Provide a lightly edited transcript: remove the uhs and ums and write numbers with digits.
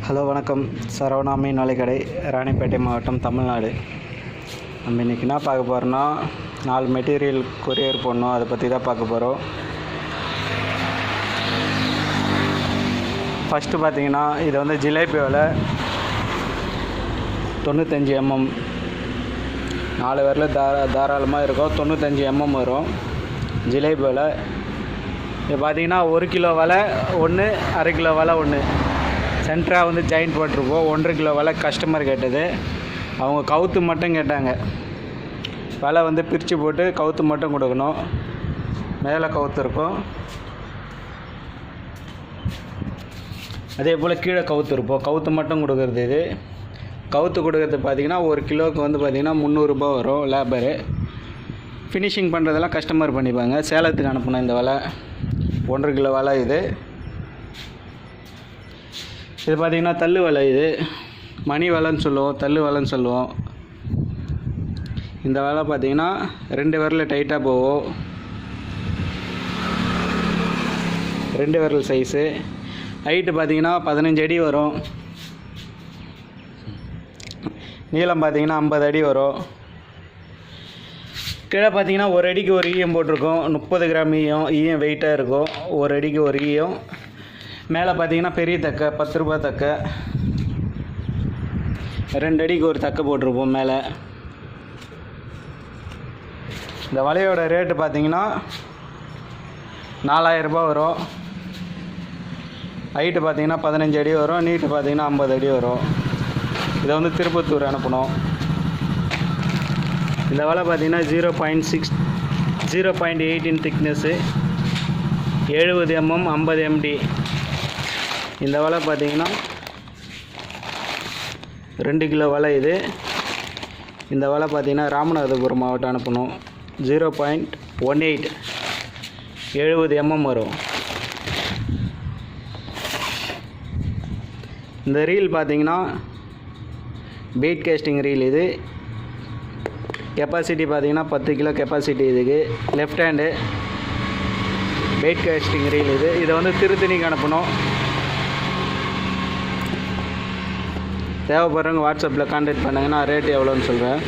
Hello வணக்கம். சரவணா மீன் வலைக்கடை, ராணிப்பேட்டை மாவட்டம், தமிழ்நாடு. நம்ம இன்றைக்கி என்ன பார்க்க போகிறோன்னா 4 மெட்டீரியல் கொரியர் பண்ணோம். அதை பற்றி தான் பார்க்க போகிறோம். ஃபஸ்ட்டு பார்த்திங்கன்னா இது வந்து ஜிலேபி வலை 95 mm. 4 விரல் தாராளமாக இருக்கும். 95 mm வரும் ஜிலேபி வலை. இது பார்த்திங்கன்னா 1 கிலோ வலை ஒன்று, 1/2 கிலோ வலை ஒன்று. சென்டராக வந்து ஜாயிண்ட் போட்டிருப்போம். 1.5 கிலோ வலை கஸ்டமர் கேட்டது. அவங்க கவுத்து மட்டும் கேட்டாங்க. வலை வந்து பிரித்து போட்டு கவுத்து மட்டும் கொடுக்கணும். மேலே கவுத்து இருக்கும், அதே போல் கீழே கவுத்து இருப்போம். கவுத்து மட்டும் கொடுக்குறது. இது கவுத்து கொடுக்கறது பார்த்திங்கன்னா 1 கிலோவுக்கு வந்து பார்த்திங்கன்னா 300 ரூபா வரும் லேபரு. ஃபினிஷிங் பண்ணுறதெல்லாம் கஸ்டமர் பண்ணிப்பாங்க. சேலத்துக்கு அனுப்பணும் இந்த வலை. 1.5 கிலோ வலை இது. இது பார்த்திங்கன்னா தள்ளு வலை. இது மணி வலைன்னு சொல்லுவோம், தள்ளு வலைன்னு சொல்லுவோம். இந்த வலை பார்த்திங்கன்னா 2 விரல் டைட்டாக போகும். 2 விரல் சைஸு. ஹைட்டு பார்த்திங்கன்னா 15 அடி வரும். நீளம் பார்த்திங்கன்னா 50 அடி வரும். கீழே பார்த்திங்கன்னா 1 அடிக்கு 1 ஈயம் போட்டிருக்கோம். 30 கிராம் ஈயம் வெயிட்டாக இருக்கும். 1 அடிக்கு 1 ஈயம். மேலே பார்த்தீங்கன்னா பெரிய தக்கை, 10 ரூபா தக்கை. 2 அடிக்கு ஒரு தக்கை போட்டிருப்போம் மேலே. இந்த வலையோட ரேட்டு பார்த்தீங்கன்னா 4000 ரூபா வரும். ஹைட்டு பார்த்தீங்கன்னா 15 அடி வரும். நீட்டு பார்த்தீங்கன்னா 50 அடி வரும். இதை வந்து திருப்பத்தூர் அனுப்பணும். இந்த வலை பார்த்தீங்கன்னா 0.18 திக்னஸ்ஸு, 70 mm, 50 MD. இந்த வலை பார்த்திங்கன்னா 2 கிலோ வலை இது. இந்த வலை பார்த்திங்கன்னா ராமநாதபுரம் மாவட்டம் அனுப்பணும். 0.18, 70 mm வரும். இந்த ரீல் பார்த்திங்கன்னா பெயிட் கேஸ்டிங் ரீல். இது கெப்பாசிட்டி பார்த்திங்கன்னா 10 கிலோ கெப்பாசிட்டி. இதுக்கு left hand paid casting reel. இது இதை வந்து திருத்தணிக்கு அனுப்பணும். தேவைப்படுறவங்க வாட்ஸ்அப்பில் கான்டாக்ட் பண்ணுங்கள். நான் ரேட்டு எவ்வளோன்னு சொல்கிறேன்.